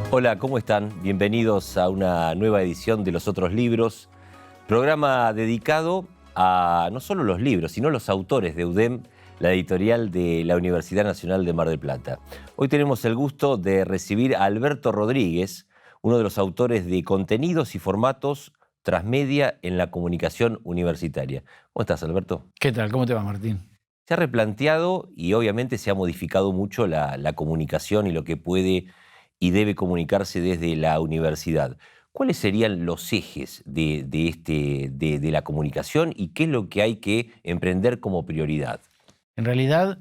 Hola, ¿cómo están? Bienvenidos a una nueva edición de Los Otros Libros, programa dedicado a no solo los libros, sino los autores de UDEM, la editorial de la Universidad Nacional de Mar del Plata. Hoy tenemos el gusto de recibir a Alberto Rodríguez, uno de los autores de Contenidos y Formatos Transmedia en la Comunicación Universitaria. ¿Cómo estás, Alberto? ¿Qué tal? ¿Cómo te va, Martín? Se ha replanteado y obviamente se ha modificado mucho la comunicación y lo que puede y debe comunicarse desde la universidad. ¿Cuáles serían los ejes de la comunicación y qué es lo que hay que emprender como prioridad? En realidad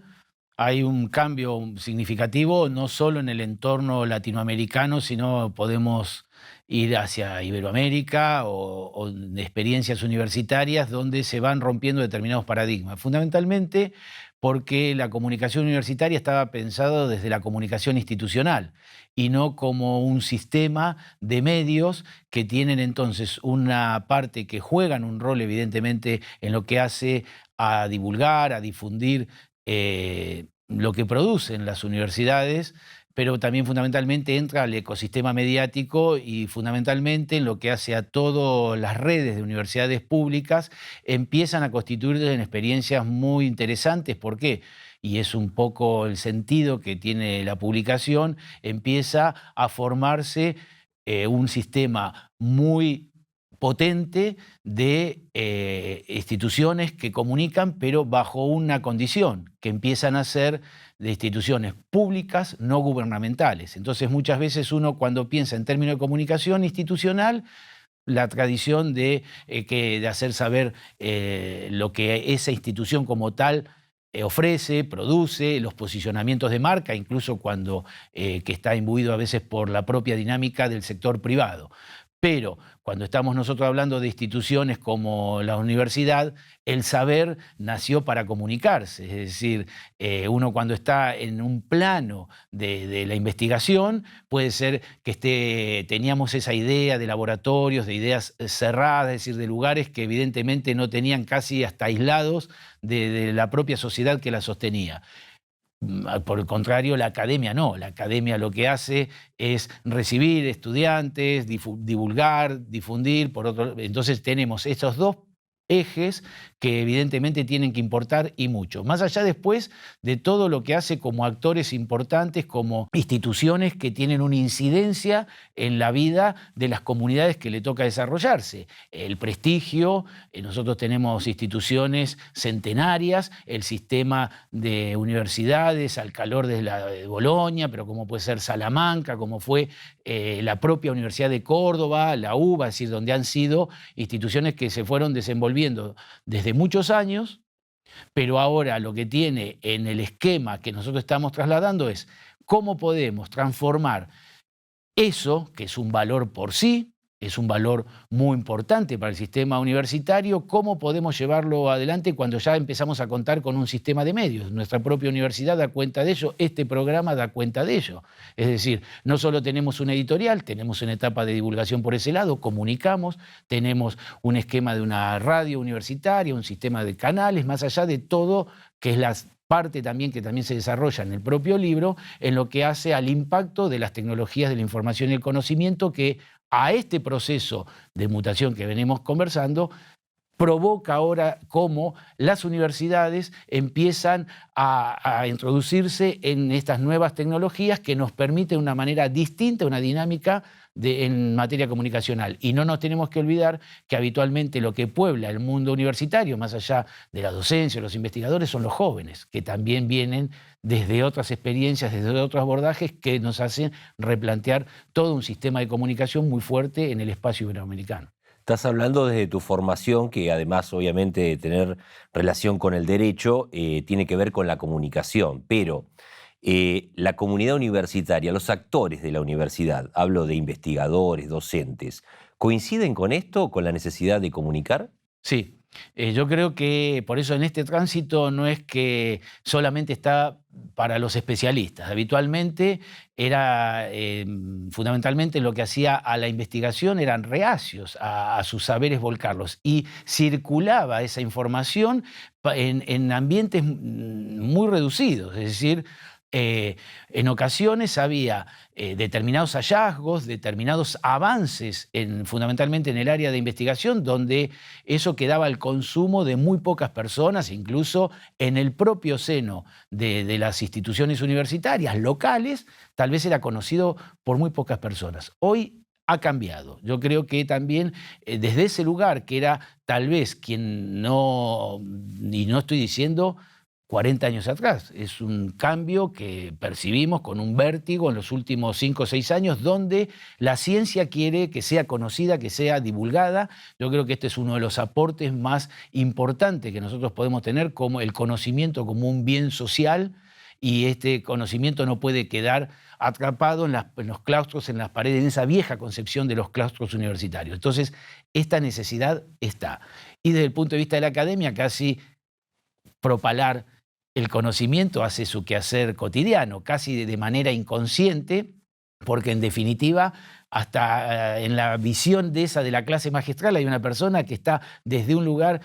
hay un cambio significativo, no solo en el entorno latinoamericano, sino podemos ir hacia Iberoamérica o de experiencias universitarias donde se van rompiendo determinados paradigmas. Fundamentalmente porque la comunicación universitaria estaba pensada desde la comunicación institucional y no como un sistema de medios que tienen entonces una parte que juegan un rol evidentemente en lo que hace a divulgar, a difundir lo que producen las universidades, pero también fundamentalmente entra al ecosistema mediático y fundamentalmente en lo que hace a todas las redes de universidades públicas empiezan a constituirse en experiencias muy interesantes. ¿Por qué? Y es un poco el sentido que tiene la publicación, empieza a formarse un sistema muy potente de instituciones que comunican, pero bajo una condición, que empiezan a ser de instituciones públicas no gubernamentales. Entonces muchas veces uno cuando piensa en términos de comunicación institucional, la tradición de hacer saber lo que esa institución como tal ofrece, produce, los posicionamientos de marca, incluso cuando que está imbuido a veces por la propia dinámica del sector privado. Pero cuando estamos nosotros hablando de instituciones como la universidad, el saber nació para comunicarse. Es decir, uno cuando está en un plano de la investigación, puede ser que teníamos esa idea de laboratorios, de ideas cerradas, es decir, de lugares que evidentemente no tenían casi hasta aislados de la propia sociedad que la sostenía. Por el contrario, la academia no. La academia lo que hace es recibir estudiantes, divulgar, difundir. Entonces tenemos estos dos ejes que evidentemente tienen que importar y mucho. Más allá después de todo lo que hace como actores importantes, como instituciones que tienen una incidencia en la vida de las comunidades que le toca desarrollarse. El prestigio, nosotros tenemos instituciones centenarias, el sistema de universidades al calor de Bolonia, pero como puede ser Salamanca, como fue la propia Universidad de Córdoba, la UBA, es decir, donde han sido instituciones que se fueron desenvolviendo desde muchos años, pero ahora lo que tiene en el esquema que nosotros estamos trasladando es cómo podemos transformar eso, que es un valor por sí, es un valor muy importante para el sistema universitario, cómo podemos llevarlo adelante cuando ya empezamos a contar con un sistema de medios. Nuestra propia universidad da cuenta de ello, este programa da cuenta de ello. Es decir, no solo tenemos una editorial, tenemos una etapa de divulgación por ese lado, comunicamos, tenemos un esquema de una radio universitaria, un sistema de canales, más allá de todo, que es la parte también que también se desarrolla en el propio libro, en lo que hace al impacto de las tecnologías de la información y el conocimiento que a este proceso de mutación que venimos conversando provoca ahora cómo las universidades empiezan a introducirse en estas nuevas tecnologías que nos permiten una manera distinta, una dinámica en materia comunicacional. Y no nos tenemos que olvidar que habitualmente lo que puebla el mundo universitario, más allá de la docencia, los investigadores, son los jóvenes, que también vienen desde otras experiencias, desde otros abordajes que nos hacen replantear todo un sistema de comunicación muy fuerte en el espacio iberoamericano. Estás hablando desde tu formación, que además obviamente de tener relación con el derecho, tiene que ver con la comunicación, pero la comunidad universitaria, los actores de la universidad, hablo de investigadores, docentes, ¿coinciden con esto, con la necesidad de comunicar? Sí, yo creo que por eso en este tránsito no es que solamente está para los especialistas. Habitualmente era fundamentalmente lo que hacía a la investigación eran reacios a sus saberes volcarlos y circulaba esa información en ambientes muy reducidos, es decir, En ocasiones había determinados hallazgos, determinados avances, fundamentalmente en el área de investigación, donde eso quedaba al consumo de muy pocas personas, incluso en el propio seno de las instituciones universitarias locales, tal vez era conocido por muy pocas personas. Hoy ha cambiado. Yo creo que también desde ese lugar, que era tal vez quien no, y no estoy diciendo 40 años atrás, es un cambio que percibimos con un vértigo en los últimos 5 o 6 años, donde la ciencia quiere que sea conocida, que sea divulgada. Yo creo que este es uno de los aportes más importantes que nosotros podemos tener, como el conocimiento como un bien social, y este conocimiento no puede quedar atrapado en los claustros, en las paredes, en esa vieja concepción de los claustros universitarios. Entonces, esta necesidad está. Y desde el punto de vista de la academia, casi propalar el conocimiento hace su quehacer cotidiano, casi de manera inconsciente, porque en definitiva, hasta en la visión de la clase magistral hay una persona que está desde un lugar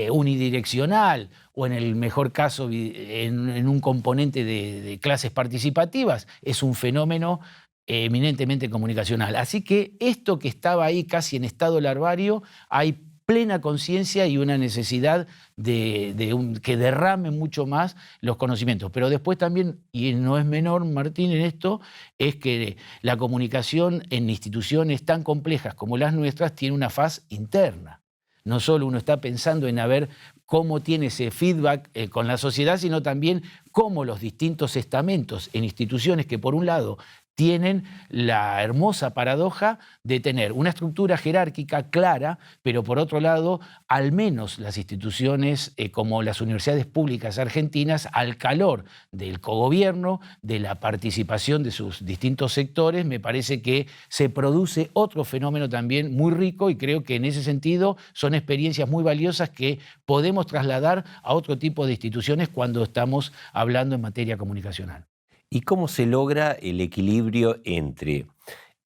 unidireccional, o en el mejor caso en un componente de clases participativas, es un fenómeno eminentemente comunicacional. Así que esto que estaba ahí casi en estado larvario, hay plena conciencia y una necesidad que derrame mucho más los conocimientos. Pero después también, y no es menor, Martín, en esto, es que la comunicación en instituciones tan complejas como las nuestras tiene una faz interna. No solo uno está pensando en ver cómo tiene ese feedback con la sociedad, sino también cómo los distintos estamentos en instituciones que, por un lado, tienen la hermosa paradoja de tener una estructura jerárquica clara, pero por otro lado, al menos las instituciones como las universidades públicas argentinas, al calor del cogobierno, de la participación de sus distintos sectores, me parece que se produce otro fenómeno también muy rico, y creo que en ese sentido son experiencias muy valiosas que podemos trasladar a otro tipo de instituciones cuando estamos hablando en materia comunicacional. ¿Y cómo se logra el equilibrio entre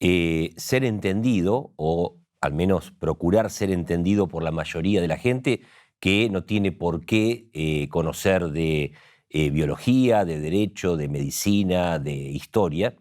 ser entendido, o al menos procurar ser entendido por la mayoría de la gente que no tiene por qué conocer de biología, de derecho, de medicina, de historia,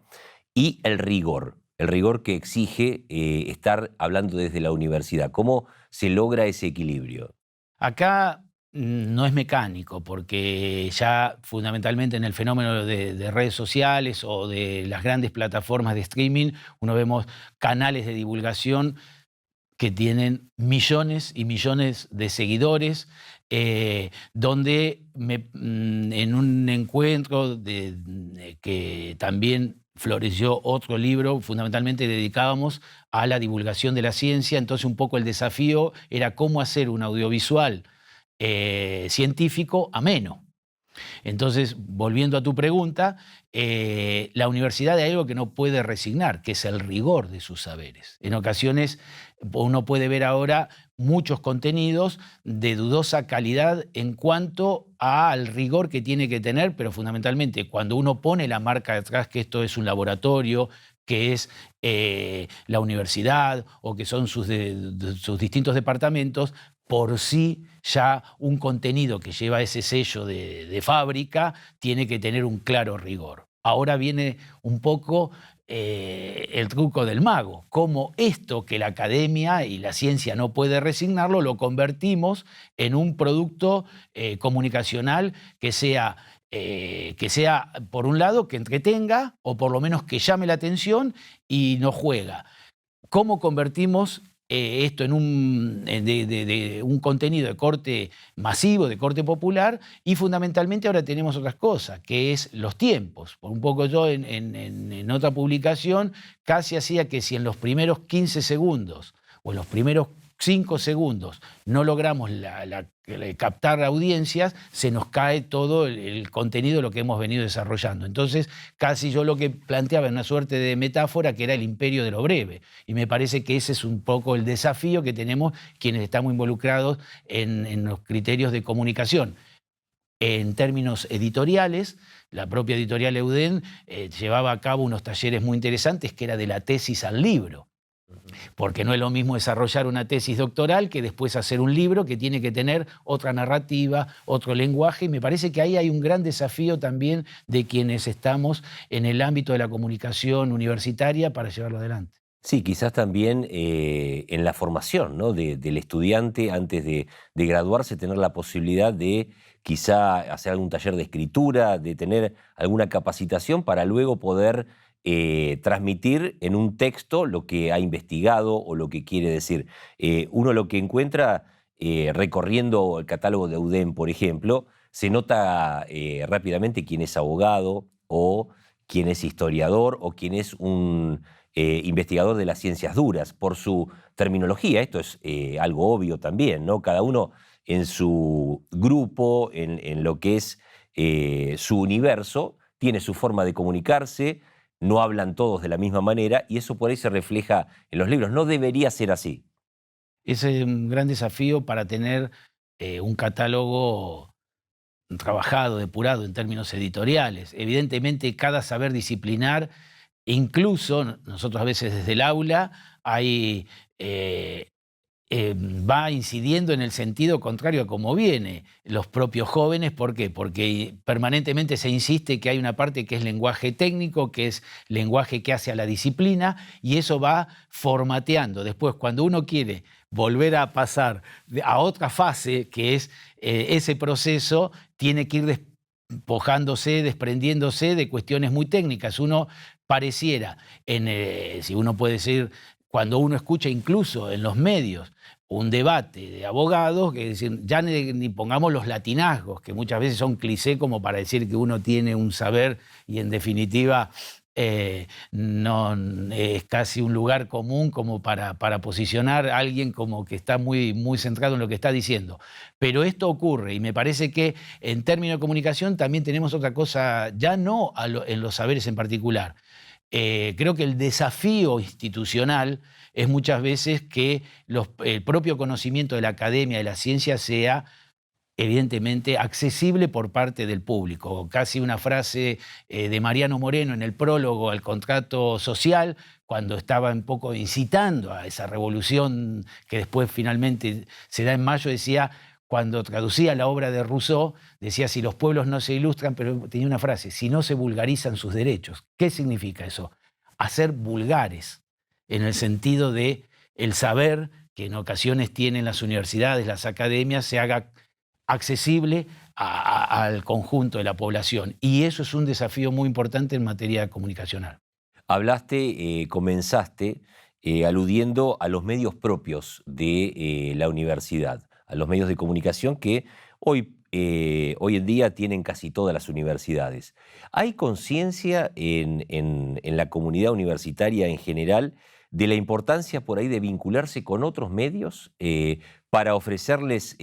y el rigor que exige estar hablando desde la universidad? ¿Cómo se logra ese equilibrio? Acá no es mecánico, porque ya fundamentalmente en el fenómeno de redes sociales o de las grandes plataformas de streaming, uno vemos canales de divulgación que tienen millones y millones de seguidores, donde en un encuentro que también floreció otro libro, fundamentalmente dedicábamos a la divulgación de la ciencia. Entonces un poco el desafío era cómo hacer un audiovisual científico ameno. Entonces, volviendo a tu pregunta, la universidad hay algo que no puede resignar, que es el rigor de sus saberes. En ocasiones uno puede ver ahora muchos contenidos de dudosa calidad en cuanto al rigor que tiene que tener, pero fundamentalmente cuando uno pone la marca detrás que esto es un laboratorio, que es la universidad o que son sus distintos departamentos, por sí ya un contenido que lleva ese sello de fábrica tiene que tener un claro rigor. Ahora viene un poco el truco del mago, cómo esto que la academia y la ciencia no puede resignarlo, lo convertimos en un producto comunicacional que sea, por un lado, que entretenga, o por lo menos que llame la atención y no juega. ¿Cómo convertimos esto en un contenido de corte masivo, de corte popular? Y fundamentalmente ahora tenemos otras cosas, que es los tiempos. Por un poco yo en otra publicación casi hacía que si en los primeros 15 segundos o en los primeros 5 segundos no logramos captar audiencias, se nos cae todo el contenido de lo que hemos venido desarrollando. Entonces, casi yo lo que planteaba en una suerte de metáfora, que era el imperio de lo breve. Y me parece que ese es un poco el desafío que tenemos quienes estamos involucrados en los criterios de comunicación. En términos editoriales, la propia editorial EUDEM llevaba a cabo unos talleres muy interesantes, que era de la tesis al libro. porque no es lo mismo desarrollar una tesis doctoral que después hacer un libro que tiene que tener otra narrativa, otro lenguaje, y me parece que ahí hay un gran desafío también de quienes estamos en el ámbito de la comunicación universitaria para llevarlo adelante. Sí, quizás también en la formación, ¿no? Del estudiante antes de graduarse, tener la posibilidad de quizá hacer algún taller de escritura, de tener alguna capacitación para luego poder transmitir en un texto lo que ha investigado o lo que quiere decir. Uno lo que encuentra recorriendo el catálogo de UDEM, por ejemplo, se nota rápidamente quién es abogado o quién es historiador o quién es un investigador de las ciencias duras, por su terminología. Esto es algo obvio también, ¿no? Cada uno en su grupo, en lo que es su universo, tiene su forma de comunicarse, no hablan todos de la misma manera y eso por ahí se refleja en los libros. No debería ser así. Ese es un gran desafío para tener un catálogo trabajado, depurado en términos editoriales. Evidentemente, cada saber disciplinar, incluso nosotros a veces desde el aula, hay, va incidiendo en el sentido contrario a cómo viene los propios jóvenes. ¿Por qué? Porque permanentemente se insiste que hay una parte que es lenguaje técnico, que es lenguaje que hace a la disciplina, y eso va formateando. Después, cuando uno quiere volver a pasar a otra fase, que es ese proceso, tiene que ir despojándose, desprendiéndose de cuestiones muy técnicas. Uno pareciera, si uno puede decir, cuando uno escucha incluso en los medios un debate de abogados, que decir, ya ni pongamos los latinazgos, que muchas veces son cliché como para decir que uno tiene un saber y en definitiva no es casi un lugar común como para posicionar a alguien como que está muy, muy centrado en lo que está diciendo. Pero esto ocurre y me parece que en términos de comunicación también tenemos otra cosa, ya no en los saberes en particular. Creo que el desafío institucional es muchas veces que el propio conocimiento de la academia, de la ciencia, sea evidentemente accesible por parte del público. Casi una frase de Mariano Moreno en el prólogo al contrato social, cuando estaba un poco incitando a esa revolución que después finalmente se da en mayo, decía, cuando traducía la obra de Rousseau, decía, si los pueblos no se ilustran, pero tenía una frase, si no se vulgarizan sus derechos. ¿Qué significa eso? Hacer vulgares, en el sentido de el saber que en ocasiones tienen las universidades, las academias, se haga accesible al conjunto de la población. Y eso es un desafío muy importante en materia comunicacional. Hablaste, comenzaste aludiendo a los medios propios de la universidad, a los medios de comunicación que hoy en día tienen casi todas las universidades. ¿Hay conciencia en la comunidad universitaria en general de la importancia por ahí de vincularse con otros medios para ofrecerles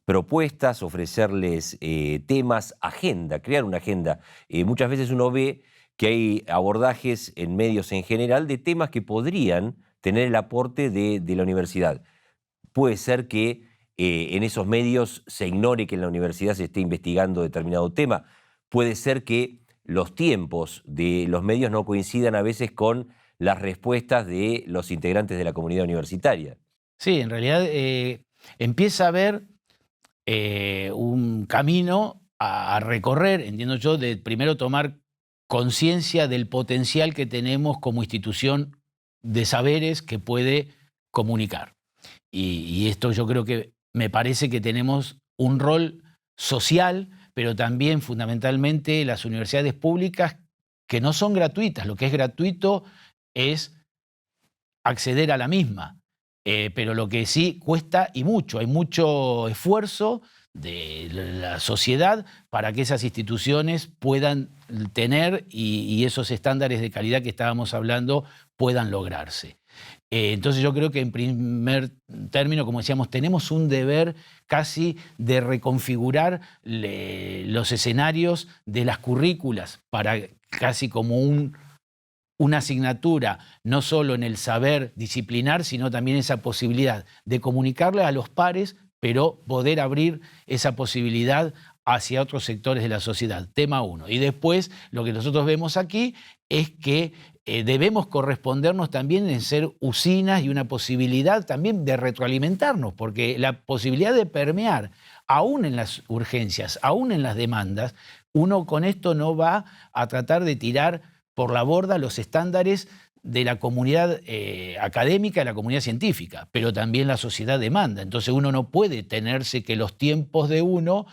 propuestas, ofrecerles temas, agenda, crear una agenda? Muchas veces uno ve que hay abordajes en medios en general de temas que podrían tener el aporte de la universidad. Puede ser que en esos medios se ignore que en la universidad se esté investigando determinado tema. Puede ser que los tiempos de los medios no coincidan a veces con las respuestas de los integrantes de la comunidad universitaria. Sí, en realidad empieza a haber un camino a recorrer, entiendo yo, de primero tomar conciencia del potencial que tenemos como institución de saberes que puede comunicar. Y esto yo creo que me parece que tenemos un rol social, pero también fundamentalmente las universidades públicas que no son gratuitas. Lo que es gratuito es acceder a la misma, pero lo que sí cuesta y mucho, hay mucho esfuerzo de la sociedad para que esas instituciones puedan tener y esos estándares de calidad que estábamos hablando puedan lograrse. Entonces yo creo que en primer término, como decíamos, tenemos un deber casi de reconfigurar los escenarios de las currículas para casi como una asignatura, no solo en el saber disciplinar, sino también esa posibilidad de comunicarle a los pares, pero poder abrir esa posibilidad hacia otros sectores de la sociedad, tema 1. Y después lo que nosotros vemos aquí es que debemos correspondernos también en ser usinas y una posibilidad también de retroalimentarnos, porque la posibilidad de permear, aún en las urgencias, aún en las demandas, uno con esto no va a tratar de tirar por la borda los estándares de la comunidad académica, de la comunidad científica, pero también la sociedad demanda. Entonces uno no puede tenerse que los tiempos de uno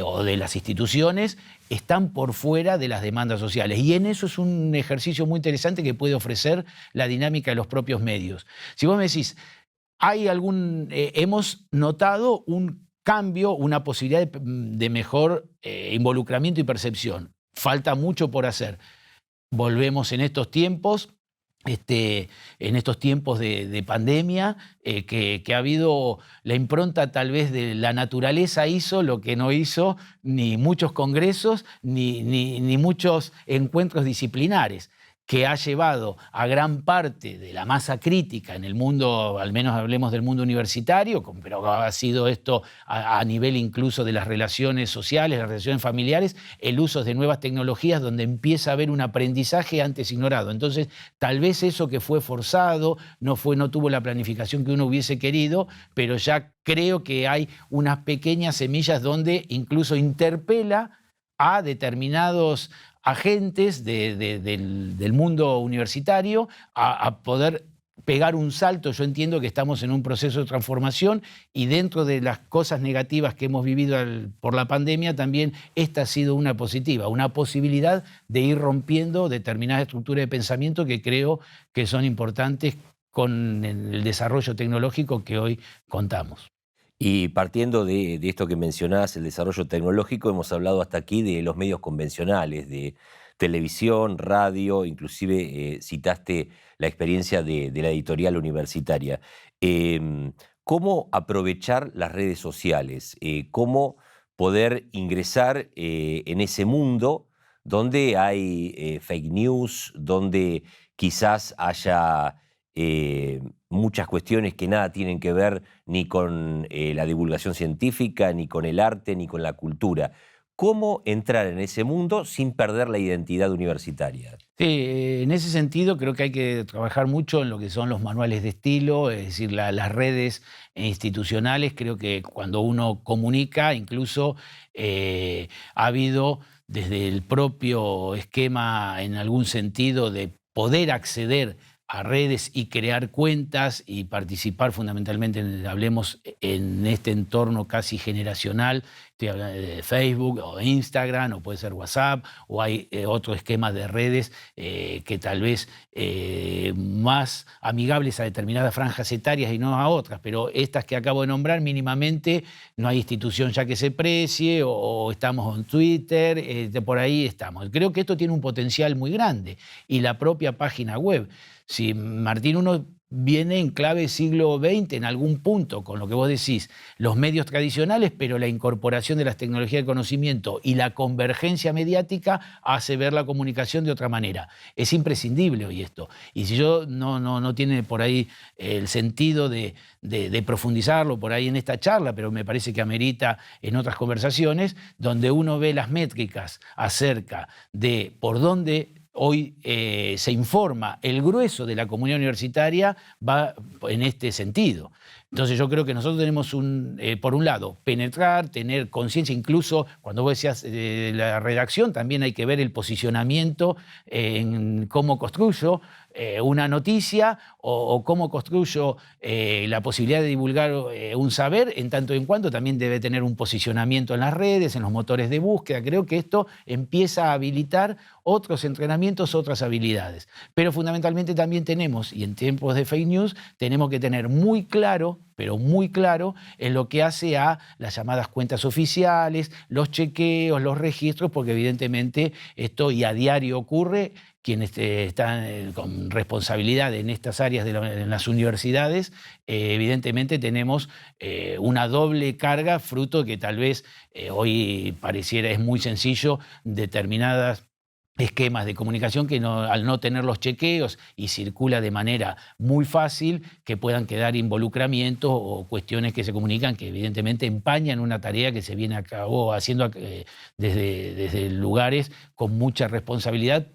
o de las instituciones están por fuera de las demandas sociales. Y en eso es un ejercicio muy interesante que puede ofrecer la dinámica de los propios medios. Si vos me decís, hemos notado un cambio, una posibilidad de mejor involucramiento y percepción. Falta mucho por hacer. Volvemos en estos tiempos de pandemia, que ha habido la impronta tal vez de la naturaleza hizo lo que no hizo ni muchos congresos ni muchos encuentros disciplinares, que ha llevado a gran parte de la masa crítica en el mundo, al menos hablemos del mundo universitario, pero ha sido esto a nivel incluso de las relaciones sociales, las relaciones familiares, el uso de nuevas tecnologías donde empieza a haber un aprendizaje antes ignorado. Entonces, tal vez eso que fue forzado no tuvo la planificación que uno hubiese querido, pero ya creo que hay unas pequeñas semillas donde incluso interpela a determinados agentes del mundo universitario a poder pegar un salto. Yo entiendo que estamos en un proceso de transformación y dentro de las cosas negativas que hemos vivido por la pandemia, también esta ha sido una positiva, una posibilidad de ir rompiendo determinadas estructuras de pensamiento que creo que son importantes con el desarrollo tecnológico que hoy contamos. Y partiendo de esto que mencionás, el desarrollo tecnológico, hemos hablado hasta aquí de los medios convencionales, de televisión, radio, inclusive citaste la experiencia de la editorial universitaria. ¿Cómo aprovechar las redes sociales? ¿Cómo poder ingresar en ese mundo donde hay fake news, donde quizás haya muchas cuestiones que nada tienen que ver ni con la divulgación científica, ni con el arte, ni con la cultura? ¿Cómo entrar en ese mundo sin perder la identidad universitaria? Sí, en ese sentido creo que hay que trabajar mucho en lo que son los manuales de estilo, es decir, las redes institucionales. Creo que cuando uno comunica, incluso ha habido desde el propio esquema, en algún sentido, de poder acceder a redes y crear cuentas y participar fundamentalmente, hablemos en este entorno casi generacional, estoy hablando de Facebook o Instagram, o puede ser WhatsApp, o hay otro esquema de redes que tal vez más amigables a determinadas franjas etarias y no a otras, pero estas que acabo de nombrar mínimamente no hay institución ya que se precie, o estamos en Twitter, por ahí estamos. Creo que esto tiene un potencial muy grande, y la propia página web. Si Martín, uno viene en clave siglo XX en algún punto con lo que vos decís, los medios tradicionales, pero la incorporación de las tecnologías de conocimiento y la convergencia mediática hace ver la comunicación de otra manera. Es imprescindible hoy esto. Y si yo no tiene por ahí el sentido de profundizarlo por ahí en esta charla, pero me parece que amerita en otras conversaciones, donde uno ve las métricas acerca de por dónde hoy se informa el grueso de la comunidad universitaria, va en este sentido. Entonces yo creo que nosotros tenemos por un lado, penetrar, tener conciencia, incluso cuando vos decías la redacción, también hay que ver el posicionamiento en cómo construyo una noticia o cómo construyo la posibilidad de divulgar un saber, en tanto y en cuanto también debe tener un posicionamiento en las redes, en los motores de búsqueda. Creo que esto empieza a habilitar otros entrenamientos, otras habilidades. Pero fundamentalmente también tenemos, y en tiempos de fake news, tenemos que tener muy claro, pero muy claro, en lo que hace a las llamadas cuentas oficiales, los chequeos, los registros, porque evidentemente esto y a diario ocurre. Quienes están con responsabilidad en estas áreas en las universidades, evidentemente tenemos una doble carga, fruto de que tal vez hoy pareciera es muy sencillo determinadas esquemas de comunicación que al no tener los chequeos y circula de manera muy fácil, que puedan quedar involucramientos o cuestiones que se comunican que evidentemente empañan una tarea que se viene a cabo haciendo desde lugares con mucha responsabilidad.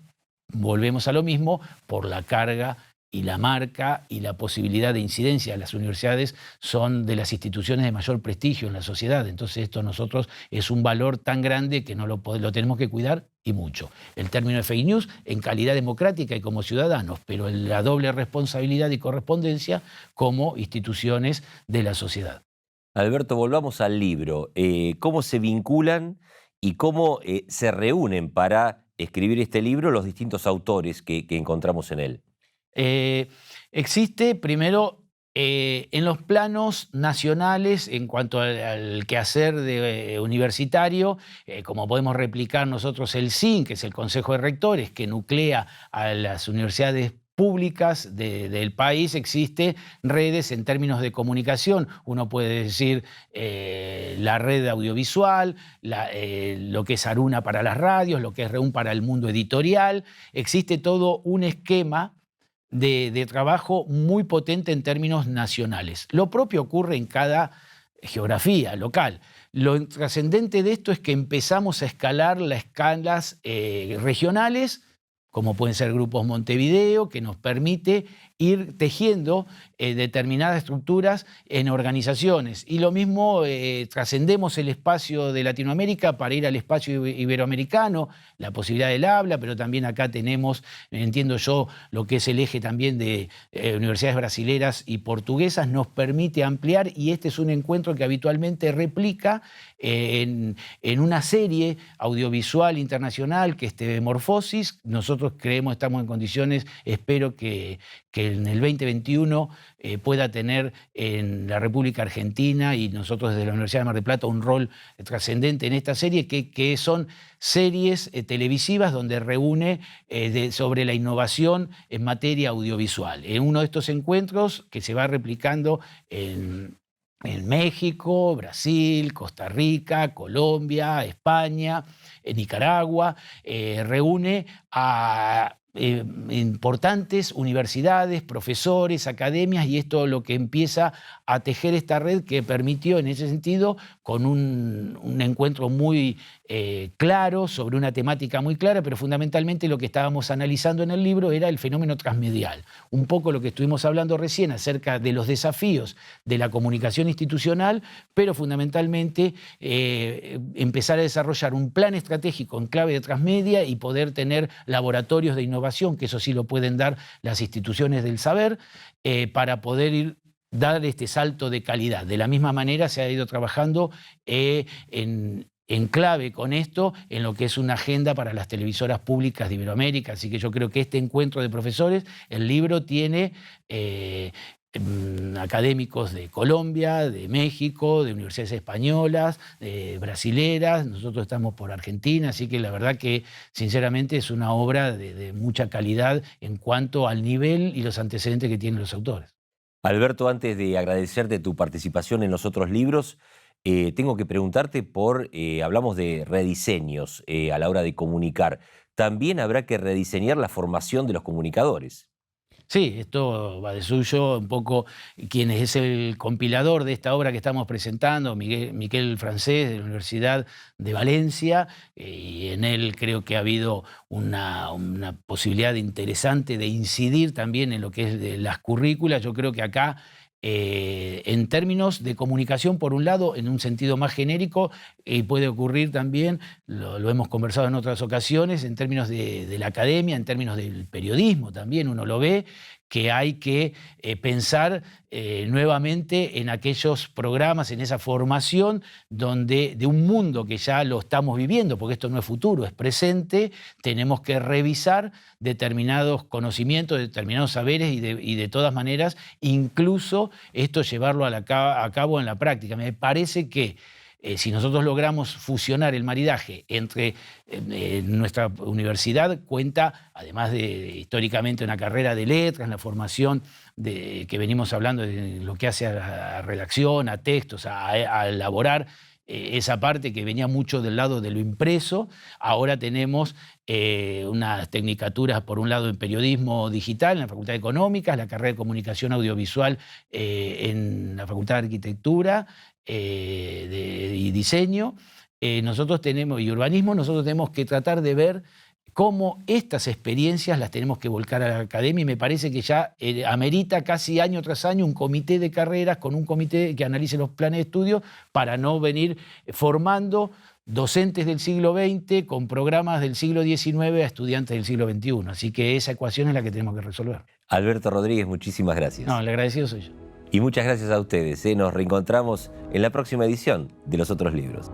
Volvemos a lo mismo por la carga y la marca y la posibilidad de incidencia. Las universidades son de las instituciones de mayor prestigio en la sociedad, entonces esto nosotros es un valor tan grande que lo tenemos que cuidar y mucho. El término de fake news en calidad democrática y como ciudadanos, pero en la doble responsabilidad y correspondencia como instituciones de la sociedad. Alberto, volvamos al libro. ¿Cómo se vinculan y cómo se reúnen para escribir este libro los distintos autores que encontramos en él? Existe primero en los planos nacionales, en cuanto al quehacer universitario, como podemos replicar nosotros el CIN, que es el Consejo de Rectores, que nuclea a las universidades públicas del país, existe redes en términos de comunicación. Uno puede decir la red audiovisual, lo que es Aruna para las radios, lo que es Reun para el mundo editorial. Existe todo un esquema de trabajo muy potente en términos nacionales. Lo propio ocurre en cada geografía local. Lo trascendente de esto es que empezamos a escalar las escalas regionales, como pueden ser grupos Montevideo, que nos permite ir tejiendo determinadas estructuras en organizaciones. Y lo mismo, trascendemos el espacio de Latinoamérica para ir al espacio iberoamericano, la posibilidad del habla, pero también acá tenemos, entiendo yo, lo que es el eje también de universidades brasileras y portuguesas, nos permite ampliar, y este es un encuentro que habitualmente replica en una serie audiovisual internacional que es TV Morfosis. Nosotros creemos, estamos en condiciones, espero que en el 2021 pueda tener en la República Argentina y nosotros desde la Universidad de Mar del Plata un rol trascendente en esta serie, que son series televisivas donde reúne sobre la innovación en materia audiovisual. En uno de estos encuentros que se va replicando en México, Brasil, Costa Rica, Colombia, España, Nicaragua, reúne a importantes universidades, profesores, academias, y esto lo que empieza a tejer esta red que permitió en ese sentido, con un encuentro muy claro, sobre una temática muy clara, pero fundamentalmente lo que estábamos analizando en el libro era el fenómeno transmedial. Un poco lo que estuvimos hablando recién acerca de los desafíos de la comunicación institucional, pero fundamentalmente empezar a desarrollar un plan estratégico en clave de transmedia y poder tener laboratorios de innovación, que eso sí lo pueden dar las instituciones del saber, para poder dar este salto de calidad. De la misma manera se ha ido trabajando en clave con esto en lo que es una agenda para las televisoras públicas de Iberoamérica. Así que yo creo que este encuentro de profesores, el libro tiene académicos de Colombia, de México, de universidades españolas, brasileras. Nosotros estamos por Argentina, así que la verdad que sinceramente es una obra de mucha calidad en cuanto al nivel y los antecedentes que tienen los autores. Alberto, antes de agradecerte tu participación en los otros libros, tengo que preguntarte hablamos de rediseños a la hora de comunicar. También habrá que rediseñar la formación de los comunicadores. Sí, esto va de suyo, un poco quien es el compilador de esta obra que estamos presentando, Miquel Francés, de la Universidad de Valencia, y en él creo que ha habido una posibilidad interesante de incidir también en lo que es de las currículas. Yo creo que acá, en términos de comunicación, por un lado, en un sentido más genérico, puede ocurrir también, lo hemos conversado en otras ocasiones, en términos de la academia, en términos del periodismo también, uno lo ve, que hay que pensar nuevamente en aquellos programas, en esa formación de un mundo que ya lo estamos viviendo, porque esto no es futuro, es presente. Tenemos que revisar determinados conocimientos, determinados saberes y de todas maneras, incluso esto llevarlo a cabo en la práctica. Me parece que si nosotros logramos fusionar el maridaje entre nuestra universidad, cuenta, además de históricamente una carrera de letras, la formación que venimos hablando de lo que hace a la redacción, a textos, a elaborar esa parte que venía mucho del lado de lo impreso. Ahora tenemos unas tecnicaturas, por un lado, en periodismo digital en la Facultad de Económicas, la carrera de comunicación audiovisual en la Facultad de Arquitectura y Diseño. Nosotros tenemos, y urbanismo, nosotros tenemos que tratar de ver cómo estas experiencias las tenemos que volcar a la academia, y me parece que ya amerita casi año tras año un comité de carreras con un comité que analice los planes de estudio para no venir formando docentes del siglo XX con programas del siglo XIX a estudiantes del siglo XXI. Así que esa ecuación es la que tenemos que resolver. Alberto Rodríguez, muchísimas gracias. No, el agradecido soy yo. Y muchas gracias a ustedes. Nos reencontramos en la próxima edición de Los Otros Libros.